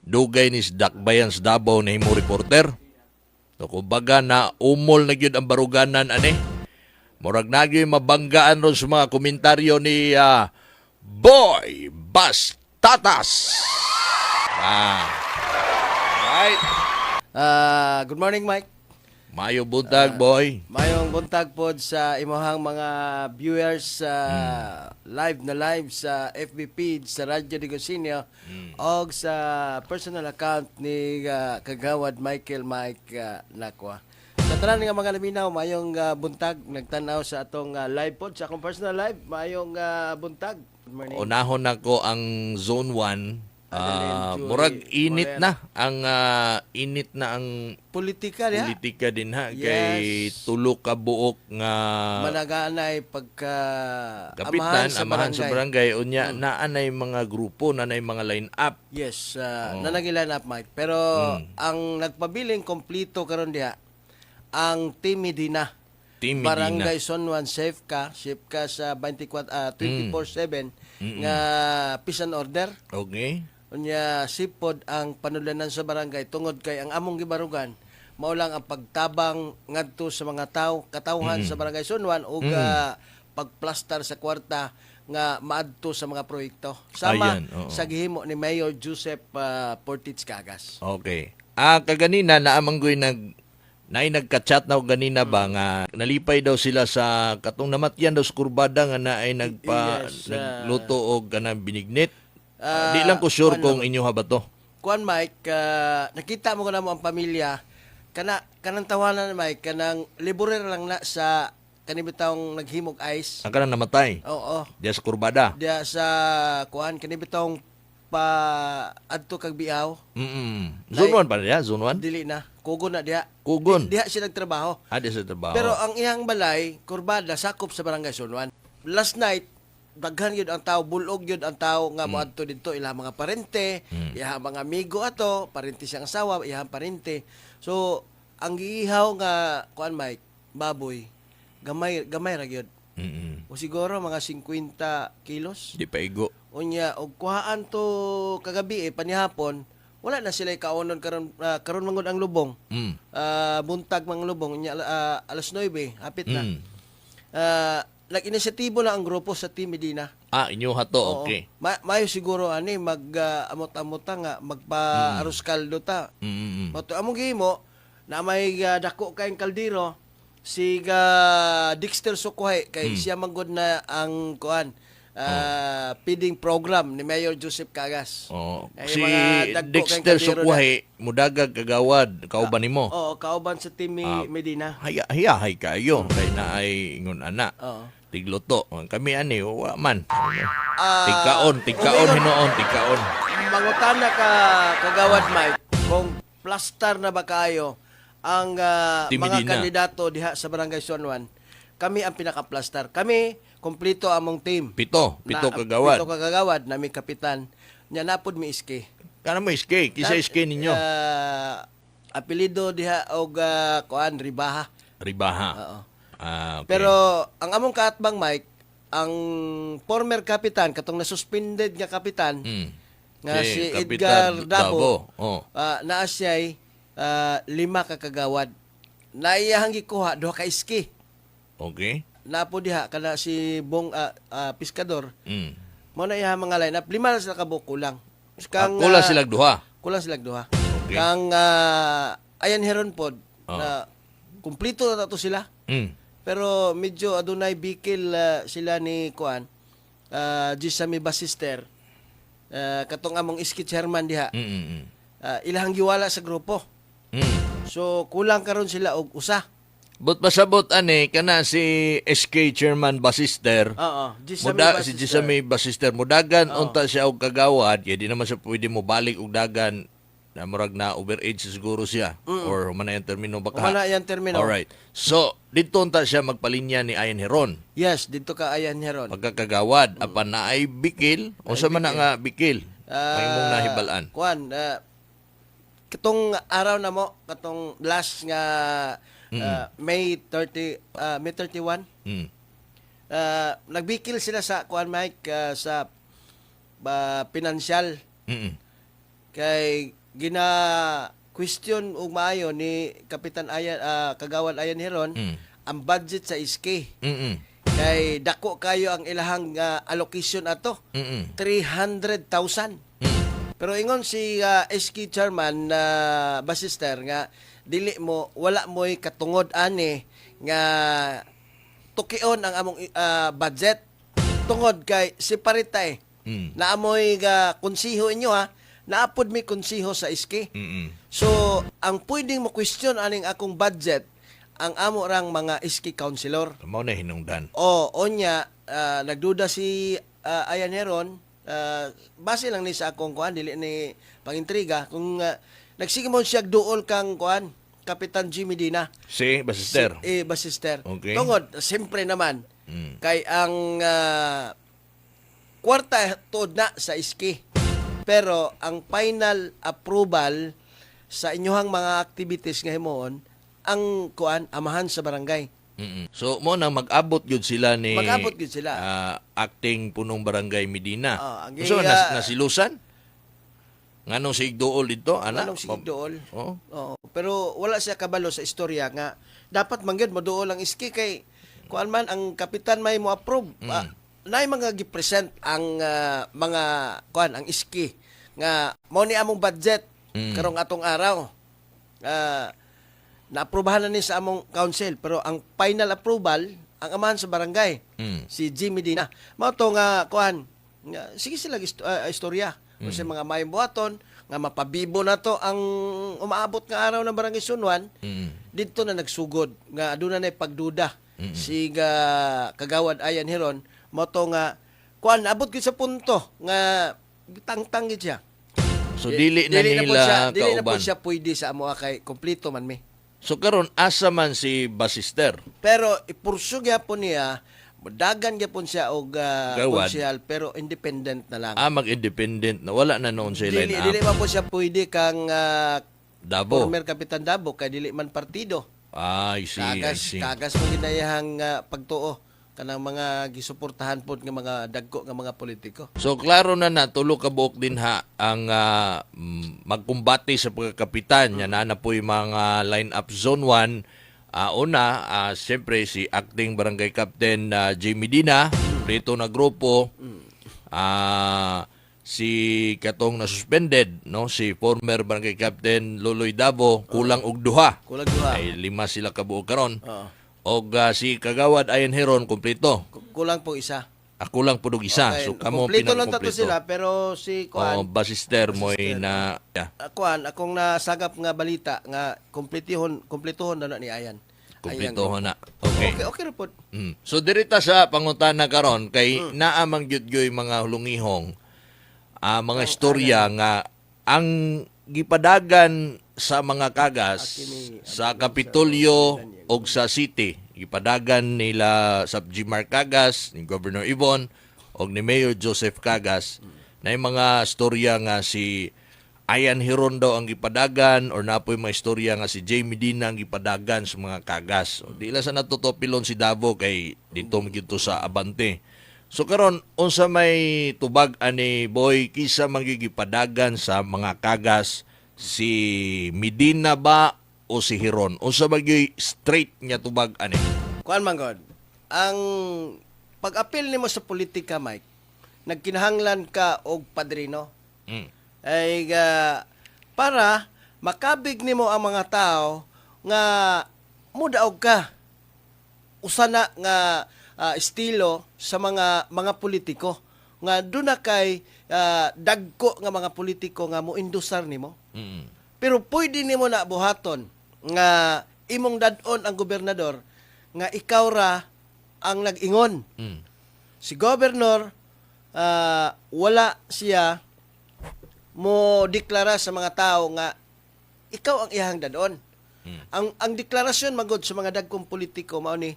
dugay ni Dakbayan sa Davao na himo reporter. So kumbaga na umol na gyud ang baruganan ani. Murag nagyoy mabanggaan ron sa mga komentaryo ni Boy Bastatas. Right. Good morning, Mike. Mayo buntag, boy. Mayong buntag pod sa imuhang mga viewers live sa FB page sa Radyo Digosinio o sa personal account ni Kagawad Mike Nakwa. Sa tanan nga mga laminaw, mayong buntag nagtanaw sa atong live pod sa akong personal live, mayong buntag. Good morning. Unahon nako ang Zone 1. Murag init na ang Politika diha. politika din ha Yes. kay tulo ka buok nga Managanay pagka kapitan amahan sa barangay unya naanay mga grupo naanay mga line up. Yes, nanagilan up, Mike. Pero ang nagpabiling kompleto karon diha ang Team Medina. Team Barangay Son 1 safe ka sa 24/7 nga peace and order. Okay. Unya sipod ang panulanan sa barangay tungod kay ang among gibarugan mao lang ang pagtabang ngadto sa mga katawhan sa barangay Son 1 ug pagplastar sa kwarta nga maadto sa mga proyekto. Sama Ayan, oo. sa gihimo ni Mayor Joseph Portitz Cagas. Okay. Kaganina naamanggoy nagka-chat na ganina ba nga nalipay daw sila sa katong namatyan daw sa kurbada nga na ay nagluto og kanang binignit. Di lang ko sure kung inyo ha ba to. Kuan Mike, nakita mo mo ang pamilya kanang tawanan Mike kanang liburer lang na sa kanibitawng naghimog ice. Ang kanang namatay. Oo. Diya sa kurbada. Diya sa kuan kanibitawng pa adto kag biaw. Zone 1 pa diya? Zone 1? Dili na. Kugon na diha. Kugon. Diha siya nagtrabaho. Diya sa trabaho. Pero ang iyang balay, kurbada sakop sa barangay Son 1. Last night daghan gyud ang tao, bulog gyud ang tao nga moadto didto ilang mga parente, ilang mga amigo ato, parente siyang asawa, ilang parente. So ang giihaw nga kuan Mike, baboy, gamay ra gyud. O siguro mga 50 kilos. Di pa igo. Unya og kuhaan to kagabi panihapon, wala na sila kaunon karon mangod ang lubong. Buntag mang lubong unya alas 9 hapit na. Nag-inisyatibo na ang grupo sa Team Medina. Inyo ha to, Oo. okay. Mayo siguro ani amot-amota nga magpa-aros kaldo ta. Mato among gihimo na may dako kayong kaldero si Dexter Sukuhay kay siya manggod na ang kuan feeding program ni Mayor Joseph Cagas. Si mga dagko Dexter kayong kaldero Sukwahi, mudagag kagawad, kauban nimo. Oo, kauban sa Team Medina. Hay kayo, kay na ay ingon ana. Oo. Tigluto. Kami ani, wa man. Tigkaon hinoon, tigkaon. Mangutana ka kagawad Mike kung plaster na ba kayo ang Team mga Medina. kandidato diha sa Barangay Son 1. Kami ang pinaka-plaster. Kami kompleto among team. Pito kagawad. Pito kagawad na may kapitan. Nya napod mi iske. Kana mo iske, kisa iske ninyo. Apelido diha og kuan Ribaha. Ribaha. Oo. Okay. Pero ang among kaatbang Mike, ang former kapitan katong nasuspended nga kapitan nga si Edgar Kapitan Dabo. Oh. Naa siya'y 5 ka kagawad. Naiyahang gikuha 2 ka iski. Okay. Napo diha kana si Bong Piskador. Mm. Mao na iya mga lineup, 5 na sila kabuok kulang. Kulang silang duha. Kulang sila 2. Okay. Kang ayan heron pod na kumpleto na to sila. Pero medyo adunay bikil sila ni kuan Gisami Basister. Katong among iski chairman diha. Ilahang giwala sa grupo. So kulang karon sila og usa. But pasabot ani kana si SK Chairman Basister. Oo, Si Gisami Basister mudagan unta siya og kagawad, di naman siya pwede mo balik og dagan na murag na overage siguro siya or humana yung termino baka. Humana yung termino. Alright. So, dito unta siya magpalinya ni Ayan Heron. Yes, dito ka ayan heron. Pagkakagawad, apan na ay bikil, o sa man na nga bikil, may mong nahibalaan. Kuan, katong araw na mo, katong last nga May 31, nagbikil sila sa kuan Mike sa pinansyal. kay gina question ug maayo ni Kapitan Ayan Kagawad Ayan Heron Mm. ang budget sa iski. Mm. Kay dako kayo ang ilahang allocation ato, Mm. 300,000. Mm. Pero ingon si SK chairman na Basister nga dili mo wala mo'y katungod ani nga tukion ang among budget tungod kay separate ta Mm. naamoy konsiho inyo naapod mi konsiho sa SK. Mm. So ang pwedeng mo question aning akong budget ang amo rang mga SK councilor. Mao na hinungdan. O onya nagduda si Ayan Heron base lang ni sa akong kuan dili ni pangintriga kung nagsige mo siya duol kang kuan Kapitan Jimmy Dina Si Basister. Basister. Okay. Tungod siyempre naman Mm. kay ang kwarta tuod na sa iski. Pero ang final approval sa inyohang mga activities nga himuon ang kuan amahan sa barangay. Mm. So mo nang mag-abot gyud sila ni Mag-abot gyud sila. Acting punong barangay Medina. Ang So iya- nasilusan? Nganong si Igdool dito ana? Anong si Dool? Oh. Oo, pero wala siya kabalo sa istorya nga dapat mangyud moduol ang iski kay kuan man ang kapitan may mo approve. Naay mga gipresent ang mga kuan ang iski nga mao ni among budget karong atong araw. Naaprubahan na ni sa among council pero ang final approval ang amahan sa barangay si Jimmy Dina. Mao to nga kuan sige sila istorya. Kasi mga mayong buhaton nga mapabibo na to ang umaabot nga araw ng barangay Sunwan dito na nagsugod nga aduna na pagduda si Kagawad Ayan Heron mo to nga kuan abot gyud sa punto nga tangtang gyud siya. So dili na nila dili na po kauban. siya pwede sa amo kay kompleto man mi. So karon asa man si Basister? Pero ipurso gyapon niya dagan gyapon siya og Gawad. konsyal pero independent na lang. Mag-independent na wala na noon sa line Dili man po siya pwede kang Dabo. former Kapitan Dabo kay dili man partido. I see. Kagas mo ginayahang pagtuo kanang mga gisuportahan pod nga mga dagko nga mga politiko. So klaro na tulo ka buok din ang magkumbati sa pagkakapitan nya na po yung mga line-up zone 1. Siyempre si acting barangay captain Jimmy Dina, rito na grupo. Si katong na suspended no, si former barangay captain Loloy Davo kulang og duha. Kulang duha. Ay 5 sila kabuok karon. Oo. Og si Kagawad Ayan Heron kumpleto. Kulang po isa. Ako lang pudog isa. Okay. So kamo Kompleto lang tato pinakakompleto. sila pero si Kuan Basister mo na Kuan akong nasagap nga balita nga kompletihon na ni Ayan. kumpleto na. Okay. Okay ra pod. So dirita sa pangutana karon kay naamang gyud mga hulungihong mga istorya nga ang gipadagan sa mga kagas sa Kapitolyo og sa city gipadagan nila sa Jimar Cagas ni Governor Ibon og ni Mayor Joseph Cagas na mga istorya nga si Ayan Heron daw ang gipadagan or napoy mga istorya nga si Jay Medina ang gipadagan sa mga kagas. O, di lang sa natutopilon si Davo kay dito magito sa Abante. So karon unsa may tubag ani boy kisa magigipadagan sa mga kagas si Medina ba o si Heron? Unsa bagay straight nga tubag ani? Kuan man god. Ang pag-apil nimo sa politika, Mike, nagkinahanglan ka og padrino. Ay para makabig nimo ang mga tao nga mudaog ka usana nga estilo sa mga politiko nga doon na kay dagko nga mga politiko nga mo indusar nimo. Pero pwede nimo na buhaton nga imong dadon ang gobernador nga ikaw ra ang nag-ingon. Si governor wala siya mo deklara sa mga tao nga ikaw ang iyang dadon. Ang deklarasyon magod sa mga dagkong politiko mao ni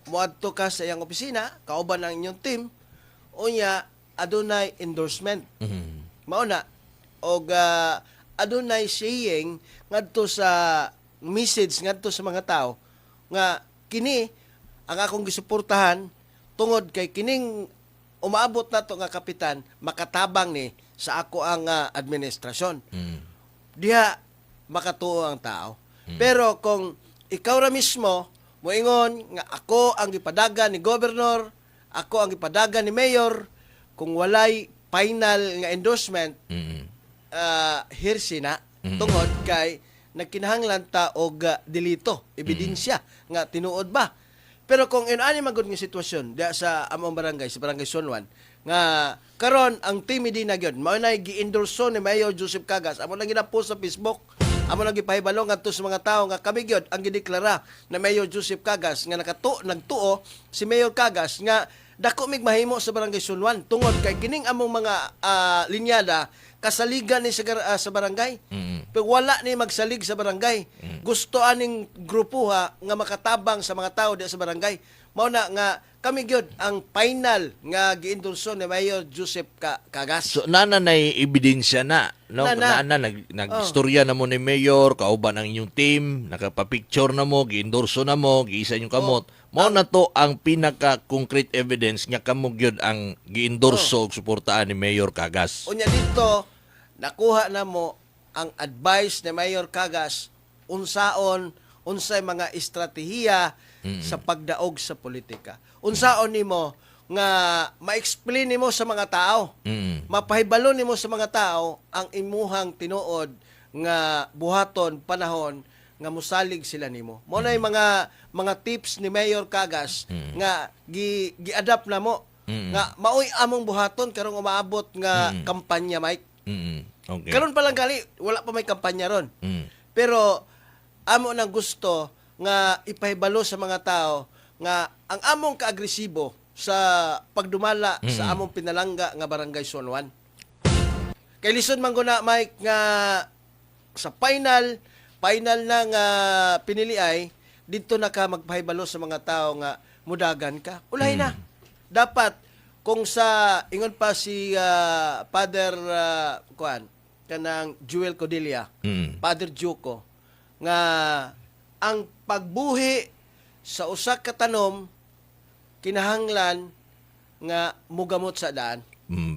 moadto ka sa iyang opisina, kauban ang inyong team, unya adunay endorsement. Mao na og adunay saying ngadto sa message ngadto sa mga tao nga kini ang akong gisuportahan tungod kay kining umaabot nato nga kapitan makatabang ni sa ako ang administrasyon. Mm. Diha makatuo ang tao. Pero kung ikaw ra mismo moingon nga ako ang gipadagan ni gobernador, ako ang gipadagan ni mayor, kung walay final nga endorsement, Mm. hirsi na tungod kay nagkinahanglan ta og delito, ebidensya nga tinuod ba. Pero kung inani magud nga sitwasyon diha sa among barangay, sa barangay Sonwan, nga karon ang team Medina gyud mao na gi-endorso ni Mayor Joseph Cagas, amo lang gina-post sa Facebook, amo lang gipahibalo ngadto sa mga tawo nga kami gyud ang gideklara na Mayor Joseph Cagas nga nagtuo si Mayor Cagas nga dako mig mahimo sa barangay Sonwan tungod kay kining among mga linyada kasaligan ni sa barangay. Pero wala ni magsalig sa barangay. Gusto aning grupo nga makatabang sa mga tao diha sa barangay. Mao na nga kami gyud ang final nga giendorso ni Mayor Joseph Cagas. So nana nay ebidensya na, no? Nana. Nag-istorya na mo ni Mayor, kauban ang inyong team, nakapapicture na mo, giendorso na mo, giisa inyong kamot. Mao na to ang pinaka-concrete evidence nga kamo gyud ang giendorso ug suportaan ni Mayor Cagas. Unya dito nakuha na mo ang advice ni Mayor Cagas unsay mga estratehiya sa pagdaog sa politika. Unsaon nimo nga ma-explain nimo sa mga tao, mapahibalo nimo sa mga tao ang imuhang tinuod nga buhaton panahon nga musalig sila nimo. Mo na mga tips ni Mayor Cagas nga gi-adapt na mo nga maoy among buhaton karong umaabot nga kampanya, Mike. Okay. Karon pa lang gali, wala pa may kampanya ron. Mm. Pero amo nang gusto nga ipahibalo sa mga tao nga ang among kaagresibo sa pagdumala sa among pinalangga nga barangay Sonwan. Kay lisod man guna, Mike, nga sa final na nga pinili ay dito na ka magpahibalo sa mga tao nga mudagan ka. Ulay na. Dapat kung sa ingon pa si Father kanang Joel Codilla, Father Juco, nga ang pagbuhi sa usa ka tanom kinahanglan nga mugamot sa daan.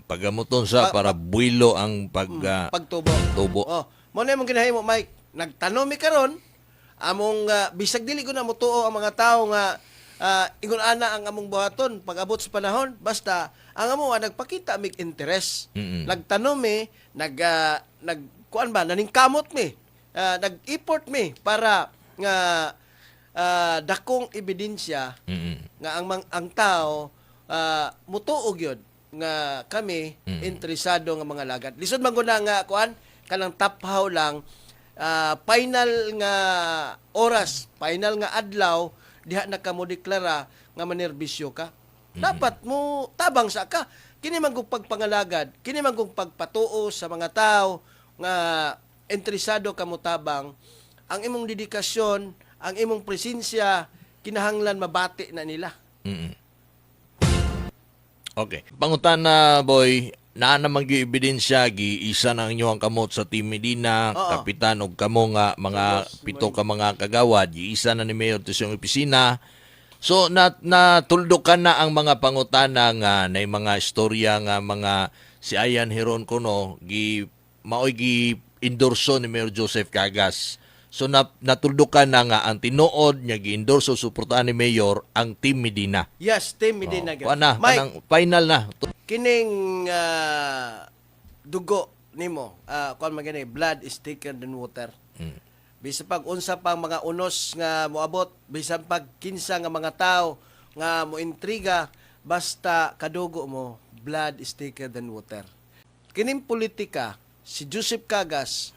Pagamuton sa para buwilo ang Pagtubo. tubo. Mo na imong ginahimo, Mike. Nagtanom mi karon among bisag dili ko na mutuo ang mga tawo nga ingon ana ang among buhaton pag-abot sa panahon, basta ang amo nagpakita mig interest. Nagtanom mi, kuan ba naningkamot mi, nag-effort mi para nga dakong ebidensya nga ang tao mutuo gyud nga kami interesado nga mga lagad. Lisod man gud nga kuan kanang taphaw lang, final nga oras, final nga adlaw diha na ka mo deklara nga manerbisyo ka. Dapat mo tabang sa ka. Kini man kung pagpangalagad, kini man kung pagpatuo sa mga tao nga interesado ka mo tabang, ang imong dedikasyon, ang imong presensya, kinahanglan mabati na nila. Okay. Pangutana, boy, naa namang gi-ebidensya, gi-isa na inyo ang kamot sa Team Medina, kapitan og kamo nga mga pito ka mga kagawad, gi-isa na ni Mayor to siyang opisina. So natuldo ka na ang mga pangutana nga nay mga istorya nga mga si Ayan Heron kuno maoy gi-endorso ni Mayor Joseph Cagas. So natuldo ka na nga ang tinuod niya gi-endorso suportahan ni Mayor ang Team Medina. Yes, Team Medina. Mike, Mike, final na. kining dugo nimo, kuan man gani, blood is thicker than water. Bisan pag unsa pang mga unos nga moabot, bisan pag kinsa nga mga tao nga mointriga, basta kadugo mo, blood is thicker than water. Kining politika, si Joseph Cagas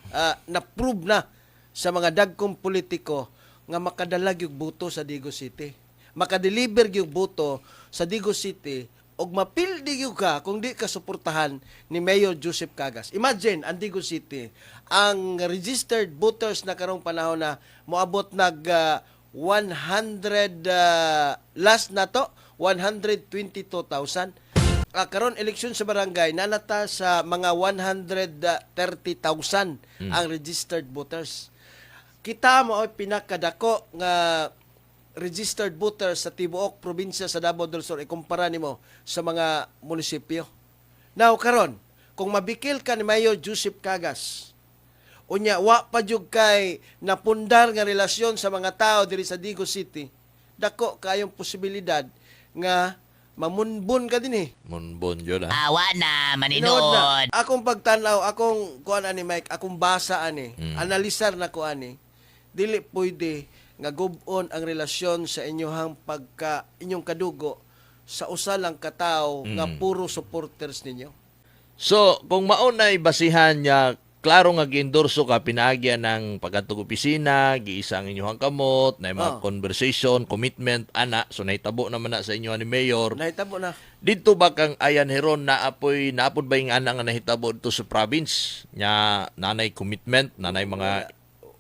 na-prove na sa mga dagkong politiko nga makadalag yung boto sa Digo City. Makadeliver yung boto sa Digo City og mapildi yung ka kung di ka suportahan ni Mayor Joseph Cagas. Imagine, ang Digo City, ang registered voters na karong panahon na moabot nag 100, last na to, 122,000. Karon eleksyon sa barangay, nanata sa mga 130,000 ang registered voters. Kita mo ay pinakadako nga registered voters sa tibuok probinsya sa Davao del Sur ikumpara nimo sa mga munisipyo. Now karon, kung mabikil ka ni Mayor Joseph Cagas, unya wa pa jud kay napundar nga relasyon sa mga tao diri sa Digos City, dako kayong posibilidad nga mamunbon ka din Munbon yun Awa na, Tinood na. maninod. Akong pagtanaw, akong kuan ani Mike, akong basa ani, analisar na ko ani. Dili pwede nga gub-on ang relasyon sa inyong kadugo sa usa lang ka tawo nga puro supporters ninyo. So, kung maunay basihan niya, klaro nga giendorso ka pinaagya ng pagkatug opisina, giisa ang inyong kamot, na mga conversation, commitment, ana, so nahitabo naman na sa inyo ni Mayor. Nahitabo na. Dito ba kang Ayan Heron naapod ba yung ana nga nahitabo dito sa province? Nya nanay commitment, nanay mga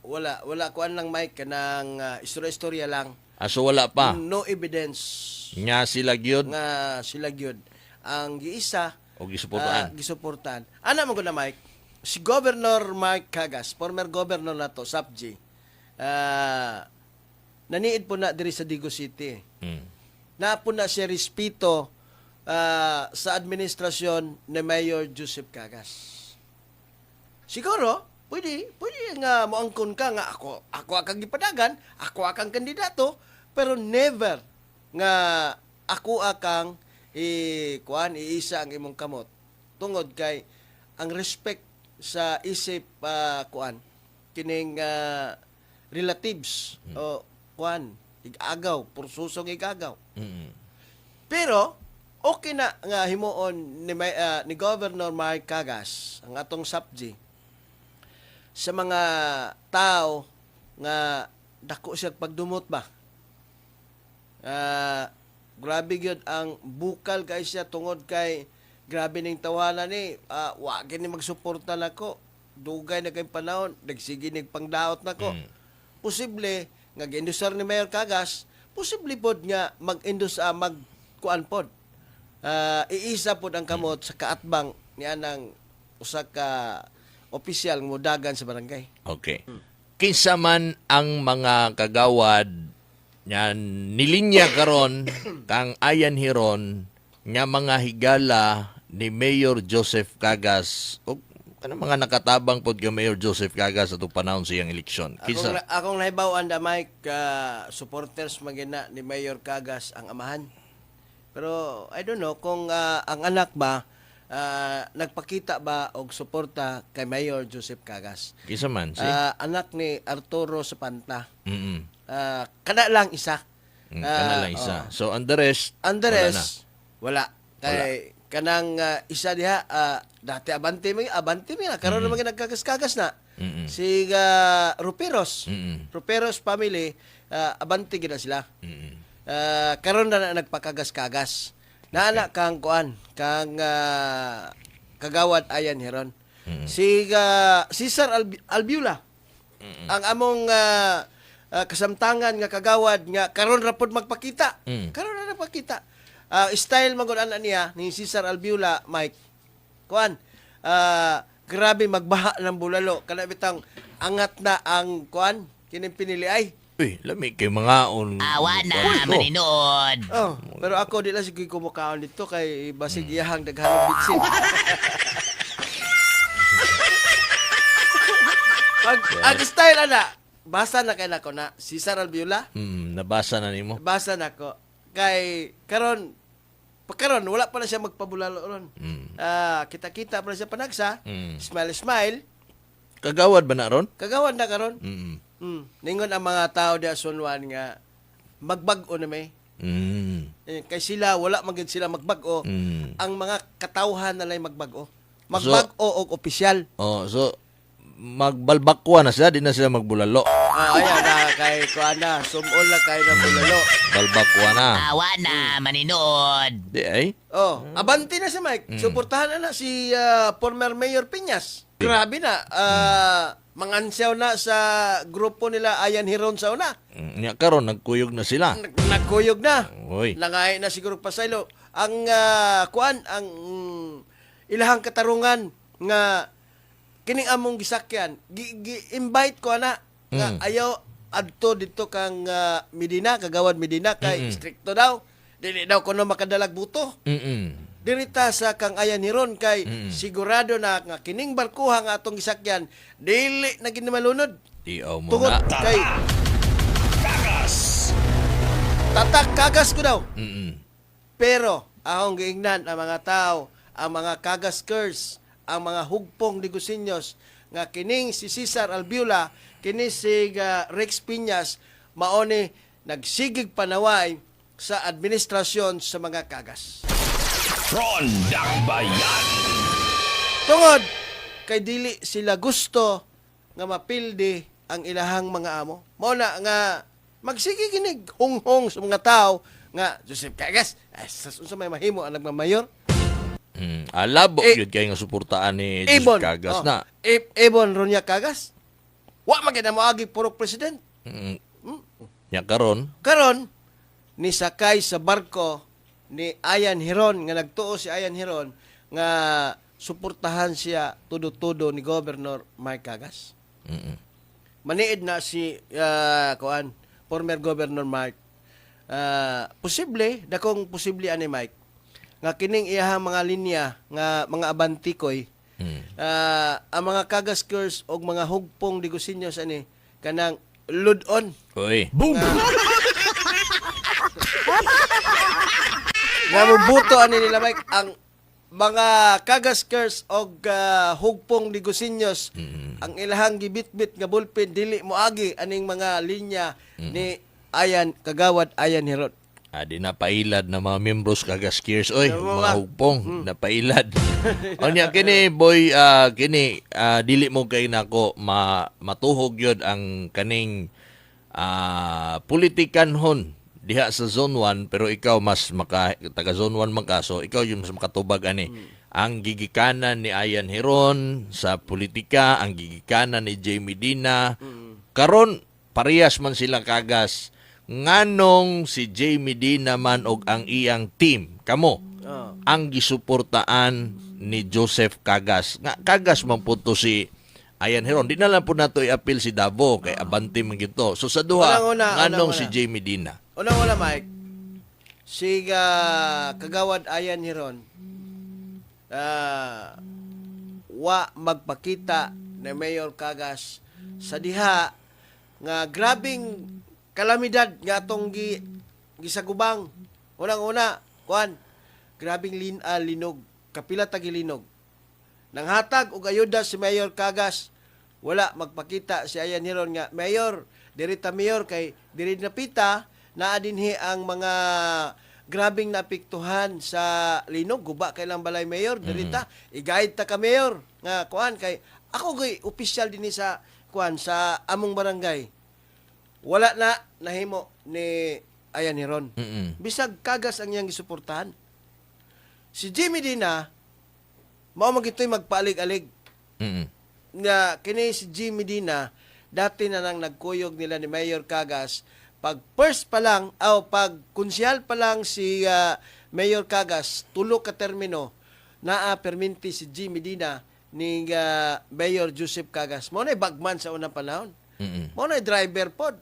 Wala kuan lang Mike kanang istorya-istorya lang. aso wala pa. No evidence Nya sila gyud nga sila gyud ang giisa o gisuportaan. gisuportahan. Ana mo na Mike, si Governor Mike Cagas, former governor na to, SAPG, naniid po na diri sa Digos City. Mm. Napo na siya respeto sa administrasyon ni Mayor Joseph Cagas. Siguro, pwede nga moangkon ka nga ako akang gipadagan, ako akang kandidato, pero never nga ako akang iisa ang imong kamot. Tungod kay ang respect sa isip kining relatives o igagaw, pursusong igagaw. Mm. Pero okay na nga himuon ni Governor Mike Cagas ang atong SAPG sa mga tao nga dako siya pagdumot ba. Grabe gyud ang bukal kay siya tungod kay grabe ning tawanan ni wa gini magsuporta nako. Dugay na kay panahon, nagsige nig pangdaot nako. Posible nga giindusar ni Mayor Cagas, posible pod nga magkuan pod. Iisa pod ang kamot sa kaatbang ni anang usa ka opisyal nga modagan sa barangay. Okay. Kinsa man ang mga kagawad nya nilinya karon kang Ayan Heron nga mga higala ni Mayor Joseph Cagas o kanang mga nakatabang pod kay Mayor Joseph Cagas ato panahon siyang eleksyon. Kinsa? Akong nahibaw-an da Mike, supporters magina ni Mayor Cagas ang amahan. Pero I don't know kung ang anak ba nagpakita ba og suporta kay Mayor Joseph Cagas. Kinsa man si? Anak ni Arturo Sapanta. Mm. Kana lang isa. Kana lang isa. So ang the rest, Andres, wala. Kay kanang isa diha dati abante mi karon naman nagkagas-kagas na. Si Ruperos. Ruperos family abante gid na sila. Karon na nagpakagas-kagas. Naana kang kuan kang kagawad Ayan Heron. Si Cesar Albiula. Ang among kasamtangan nga kagawad nga karon ra pod magpakita. Karon na nagpakita. Style magud ana niya ni Cesar Albiula, Mike. Kuan, grabe magbaha ng bulalo. Kana bitang angat na ang kuan kining pinili ay. Uy, lami kay mga on. Awa na, maninod. Pero ako di lang sige kumukaon dito kay basig iyahang daghanong bitsin. Ang style ana, basa na kay nako na Cesar Albiula. Nabasa na nimo. Basa na ko. Kay karon wala pa na siya magpabulalo ron. Kita-kita pa na siya panagsa. Smile. Kagawad ba na ron? Kagawad na karon. Ningon ang mga tao di asunwan nga magbag-o na may. Kay sila wala magid sila magbag-o. Ang mga katawhan na lang magbag-o. Magbag-o og opisyal. So magbalbakwa na sila, di na sila magbulalo. Ayan na kay kuana, sumol na kay na bulalo. Balbakwa na. Awa na, maninod. Di ay? Abanti na si Mike. Suportahan na si former Mayor Piñas. Grabe na. Mangansyaw na sa grupo nila Ayan Heron sa una. Nya karon nagkuyog na sila. Nagkuyog na. Oy. Langay na siguro pasaylo. Ang ang ilahang katarungan nga kining among gisakyan, gi-invite ko na nga ayaw adto dito kang Medina, kagawad Medina kay stricto daw. Dili daw kuno makadalag buto. dirita sa kang ayan hiron kay sigurado na nga kining barkuha nga atong gisakyan dili na ginamalunod. Tiaw mo Tungod na. kay tatak kagas ko daw. Mm-mm. Pero akong giingnan ang mga tao, ang mga kagaskers, ang mga hugpong Digosiños nga kining si Cesar Albula, kini si Rex Piñas maoni nagsigig panaway sa administrasyon sa mga kagas. Rondang Bayan. Tungod kay dili sila gusto nga mapildi ang ilahang mga amo. Mao na nga magsige kinig hunghong sa mga tao nga Joseph Cagas, sa may mahimo ang nagmamayor. Alabo Eh, yun kayo nga suportaan ni Ibon. Jesus Cagas Oh, na. Ibon Ronya Cagas. Wa magina mo agi purok president. Nya karon, Karon ni sakay sa barko ni Ayan Hiron nga nagtuo si Ayan Hiron nga suportahan siya tudo-tudo ni Governor Mike Cagas. Maniid na si former Governor Mike. Posible dakong posible ani Mike nga kining iyahang mga linya nga mga abantikoy ang mga kagaskers og mga hugpong Digosiños ani kanang ludon oy. Boom. nga mubuto ani nila Mike ang mga kagaskers og hugpong Digosiños ang ilahang gibitbit nga bulpin dili moagi aning mga linya ni Kagawad Ayan Hiron. Di napailad na mga membros kagaskiers oy, Oo mga nga. hugpong napailad. Onya kini boy kini dili mo kay nako matuhog yun ang kaning politikanhon diha sa Zone 1 pero ikaw mas taga Zone 1 man ka so ikaw yung mas makatubag ani. Ang gigikanan ni Ayan Hiron sa politika, ang gigikanan ni Jay Medina karon parehas man sila kagas nganong si Jay Medina man og ang iyang team kamo ang gisuportaan ni Joseph Cagas nga Cagas man po to si Ayan Hiron di na lang po nato i-appeal si Davao kay abante man gito so sa duha Unang-una, nganong unang-una. si Jay Medina Una Mike, si Kagawad Ayan Hiron wa magpakita ni Mayor Cagas sa diha nga grabing kalamidad nga atong gisagubang. Unang-una, grabing linog, kapila tagilinog. Nang hatag og ayuda si Mayor Cagas, wala magpakita si Ayan Hiron nga, Mayor, dirita Mayor kay diri napita naa dinhi ang mga grabing napiktuhan sa linog, guba kay lang balay Mayor, dirita i-guide ta ka Mayor nga kay ako gay opisyal dinhi sa sa among barangay. Wala na nahimo ni Ayan Hiron. Bisag Cagas ang iyang gisuportahan. Si Jimmy Medina, mao magitoy magpaalig-alig. Na kini si Jimmy Medina, dati na nang nagkuyog nila ni Mayor Cagas, pag first pa lang, pag konsyal pa lang si Mayor Cagas, tulo ka termino, perminti si Jimmy Medina ni Mayor Joseph Cagas. Mao na bagman sa unang panahon. Mao na driver pod.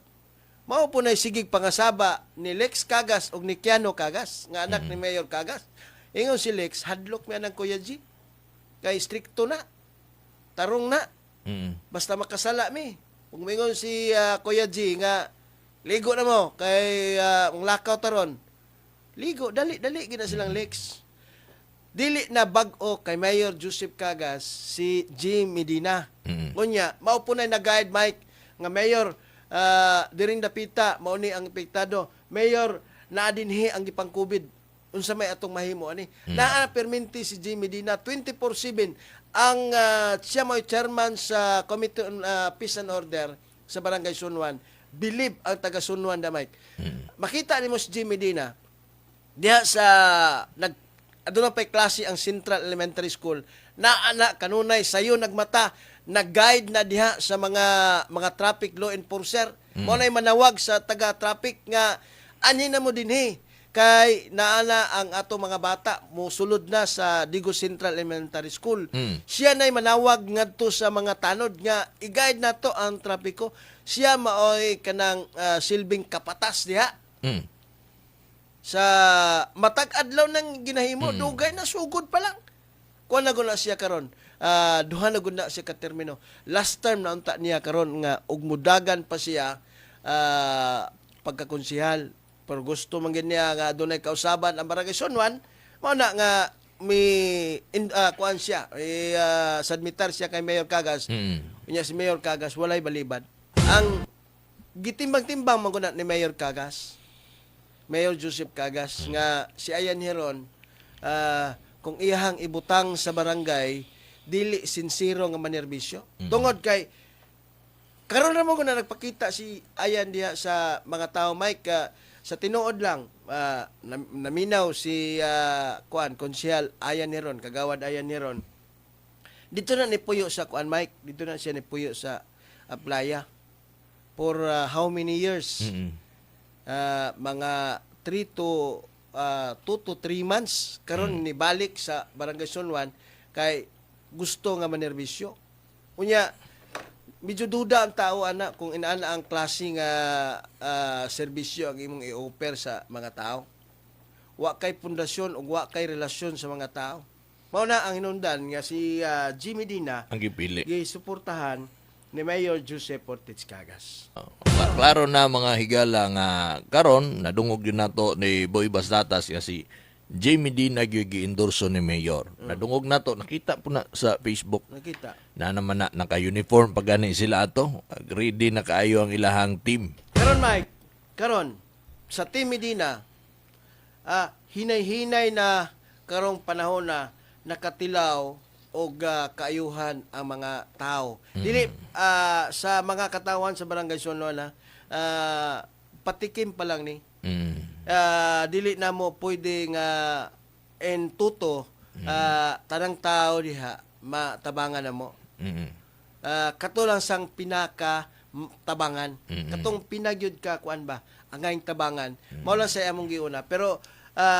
Mao po na sigig pangasaba ni Lex Cagas o ni Keanu Cagas, nga anak ni Mayor Cagas. Ingon si Lex, hadlok mi anang Kuya G. Kay stricto na. Tarong na. Basta makasala mi. Kung mingon si Kuya G nga, ligo na mo, kay ang lakaw taron. Ligo, dali gina silang Lex. Dili na bag-o kay Mayor Joseph Cagas si Jim Medina. Ngunya, mao po na nag-guide Mike nga Mayor diring dapita mao ni ang epektado. Mayor naa dinhi ang gipang-COVID. Unsa may atong mahimo ani? Naa perminti si Jim Medina 24/7 ang siya mo chairman sa Committee on Peace and Order sa Barangay Sunwan. Believe ang taga Sunwan da Mike. Makita nimo si Jim Medina diha sa aduna pay klase ang Central Elementary School na kanunay sayo nagmata nag-guide na diha sa mga traffic law enforcer mo nay manawag sa taga-traffic nga ani na mo dinhi kay naana ang ato mga bata mosulod na sa Digo Central Elementary School. Siya nay manawag ngadto sa mga tanod nga i-guide nato ang trapiko. Siya maoy kanang silbing kapatas diha. sa matag adlaw nang ginahimo, dugay na sugod pa lang. Kuan na gud na siya karon. Duha na gud na siya ka termino. Last time na unta niya karon nga ug mudagan pa siya pagkakonsihal. Pero gusto man gid niya nga dunay kausaban ang Barangay Sunwan, mao na nga kuan siya, submitar siya kay Mayor Cagas. Unya si Mayor Cagas walay balibad. Ang gitimbang-timbang man gud na ni Mayor Cagas, Mayor Joseph Cagas, nga si Ayan Heron, kung iyahang ibutang sa barangay, dili sinsiro nga manerbisyo. Tungod kay, karon na mo na nagpakita si Ayan diha sa mga tao, Mike, sa tinuod lang, naminaw si Konsehal Ayan Heron, Kagawad Ayan Heron. Dito na nipuyo sa Mike, dito na siya nipuyo sa playa. For how many years? Mga 2 to 3 months karon ni balik sa Barangay Sunwan kay gusto nga manerbisyo. Unya medyo duda ang tao ana kung inaana ang klase nga serbisyo ang imong i-offer sa mga tao. Wa kay pundasyon ug wa kay relasyon sa mga tao. Mao na ang hinungdan nga si Jimmy Dina Ang gipili. gisuportahan ni Mayor Joseph Ortiz Cagas. Klaro na mga higala nga karon nadungog yun nato ni Boy Bastatas nga si Jamie D nag-gi-endorso ni Mayor. Nadungog nato, nakita po na sa Facebook Nakita. na naman na naka-uniform pag gani sila ato. Ready na kaayo ang ilahang team. Karon Mike, karon sa Team Medina, hinay-hinay na karong panahon na nakatilaw og kaayuhan ang mga tao. Dili sa mga katawan sa Barangay Sunwan patikim pa lang ni. Dili na mo pwede nga entuto tanang tao diha matabangan na mo. Kato lang sang pinaka tabangan. Katong pinagyud ka kuan ba angay tabangan. Mao lang sa among giuna pero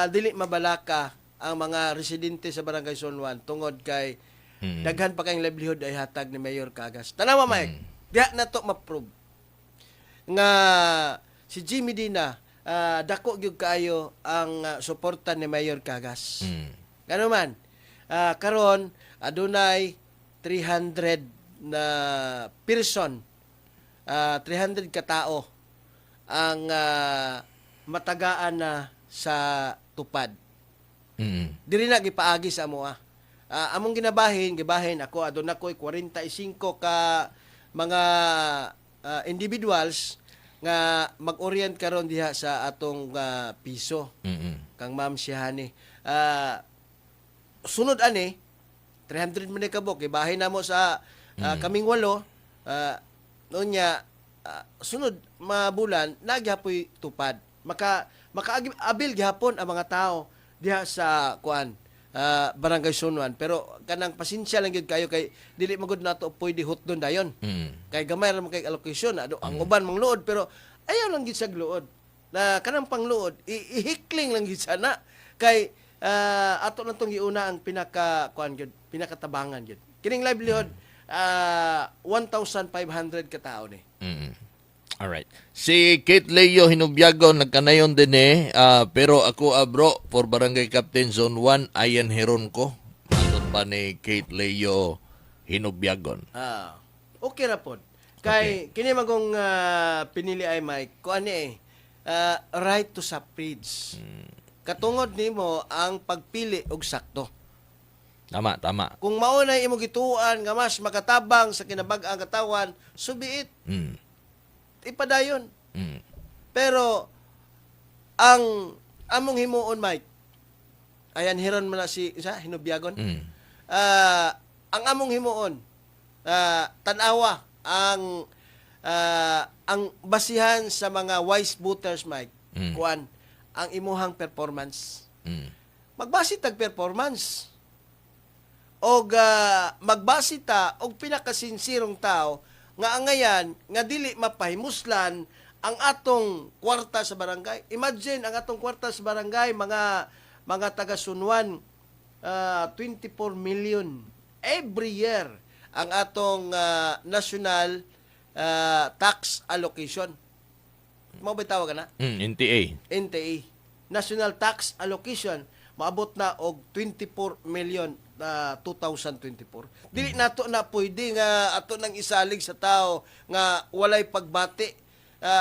dili mabalaka ang mga residente sa Barangay Sunwan tungod kay daghan pa kayong livelihood ay hatag ni Mayor Cagas. Tanawa Mike, diha na to ma-prove nga si Jimmy Dina dako gyud kaayo ang suporta ni Mayor Cagas. Kano man karon adunay 300 na person 300 ka tao ang matagaan na sa tupad. Dili na gipaagi sa amo among gibahin ako aduna ko'y 45 ka mga individuals nga mag-orient karon diha sa atong piso. Kang Ma'am Shihani. Sunod ani 300 man kabok gibahin namo sa kaming 8 nonya sunod mabulan nagyapoy tupad. Maka-abil gihapon ang mga tao diha sa Barangay Sunwan pero kanang pasensya lang gyud kayo kay dili magud nato pwede hutdon dayon. Kay gamay ra man kay allocation ang uban mangluod pero ayaw lang gyud sa gluod. Na kanang pangluod ihikling lang gyud sana kay ato lang tong giuna ang pinakatabangan gyud. Kining livelihood 1,500 ka tawo ni. Alright. Si Kate Leo Hinubyago nagkanayon din pero ako bro for Barangay Captain Zone 1 Ayan Heron ko. Matod pa ni Kate Leo Hinubyagon. Okay ra pod. Kay kini magong pinili ay Mike ko ani right to suffrage. Katungod nimo ang pagpili og sakto. Tama. Kung mao na imo gituan nga mas makatabang sa kinabag-ang katawan, subiit. Ipadayon. Pero ang among himuon Mike Ayan Heron man na si Hinubyagon. Ang among himuon tanawa ang basihan sa mga wise voters Mike kuan ang imuhang performance. Magbase tag performance og magbase ta og pinakasinsirong tao nga angayan nga dili mapahimuslan ang atong kwarta sa barangay. Imagine ang atong kwarta sa barangay mga taga Sunwan 24 million every year ang atong national tax allocation. Mao ba tawag na? NTA. NTA. national tax allocation maabot na og 24 million 2024. Dili nato na pwede nga ato nang isalig sa tao nga walay pagbati.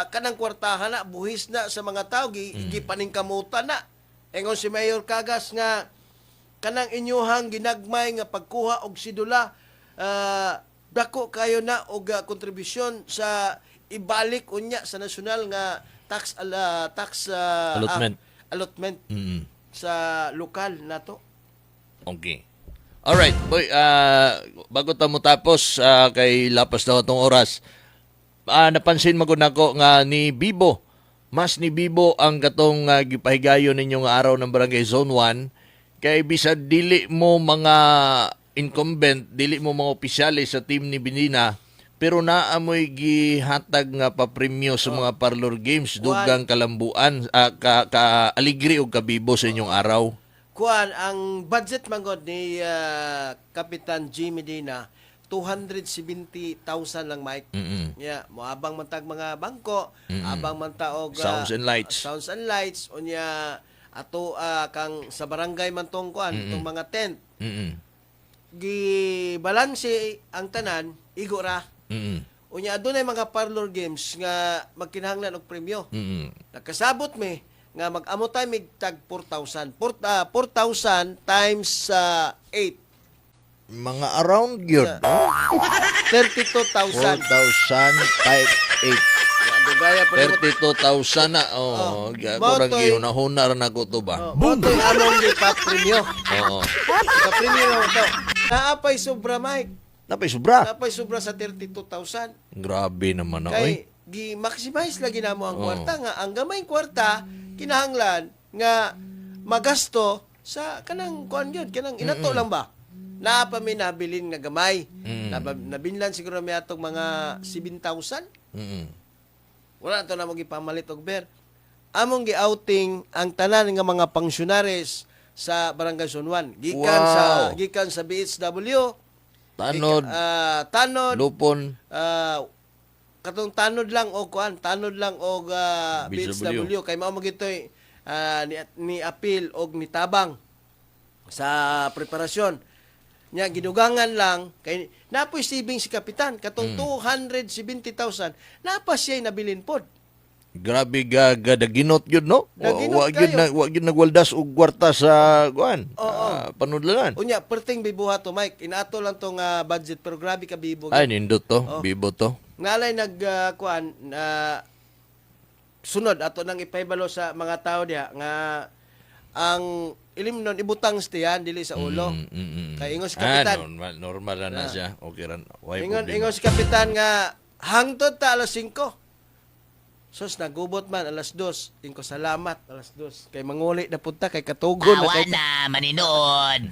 Kanang kwartahan na buhis na sa mga tao gipaningkamutan na. Ingon si Mayor Cagas nga kanang inyuhang ginagmay nga pagkuha og sidula dako kayo na og kontribusyon sa ibalik unya sa nasyonal nga tax allotment sa lokal nato. Okay. Alright, boy, bago ta mo tapos kay lapas daw atong oras. Napansin mo ko nako nga ni Bibo. Mas ni Bibo ang katong gipahigayon ninyo nga araw ng Barangay Zone 1 kay bisad dili mo mga incumbent, dili mo mga opisyalis sa team ni Binina, pero naamoy gihatag nga papremyo sa mga parlor games dugang kalambuan aligri og kabibo sa inyong araw. Kuan ang budget mangod ni Kapitan G. Medina 270,000 lang, Mike. Yeah, moabang man tag mga bangko, abang man ta og Sounds and lights. Sounds and lights unya ato kang sa barangay man tong kuan, itong mga tent. Gibalanse ang tanan igo ra. Unya adunay mga parlor games nga magkinahanglan og premyo. Nakasabot mi nga mag-amo tayo mig tag 4,000. 4,000 times 8. Mga around yun, no? 32,000. 4,000 type 8. Dugaya pa nimo. 32,000 na. Kurang Motoy. gihuna-huna rin ako to ba? Motoy among di pa premyo. Oo. Sa premyo to. Naapay sobra, Mike. Napay sobra. Naapay sobra sa 32,000. Grabe naman na, Kay oy. gi-maximize lagi namo ang kwarta nga ang gamay kwarta kinahanglan nga magasto sa kanang kuan gyud kanang inato lang ba. Naa pa mi nabilin nga gamay. Nabinlan siguro mi atong mga 7,000. Wala to na mo gipamalit og ber. Among gi-outing ang tanan nga mga pangsionaris sa Barangay Zone 1 gikan sa BHW, Tanod, tanod, lupon, katong tanod lang o kuan, tanod lang og BHW. BHW kay mao magitoy ni apil og ni tabang sa preparasyon. Nya gidugangan lang kay napoy saving si kapitan katong 270,000 napa siya nabilin pod. grabe daginot yun, no? Daginot Wag yun nagwaldas og kwarta sa kuan. Panudlanan. Unya perting bibuhat to, Mike. Inato lang tong budget pero grabe ka bibo. Ay, nindot to. Bibo to. Ngalay kuan sunod ato nang ipaybalo sa mga tao diha nga ang ilim nun ibutang stiyan dili sa ulo. Kay ingos kapitan. Normal na siya. Okay ran. Ingos kapitan nga hangtod ta alas 5. Sus nagubot man alas 2. Ingko salamat alas 2. Kay manguli na punta kay katugon Awa na, maninood.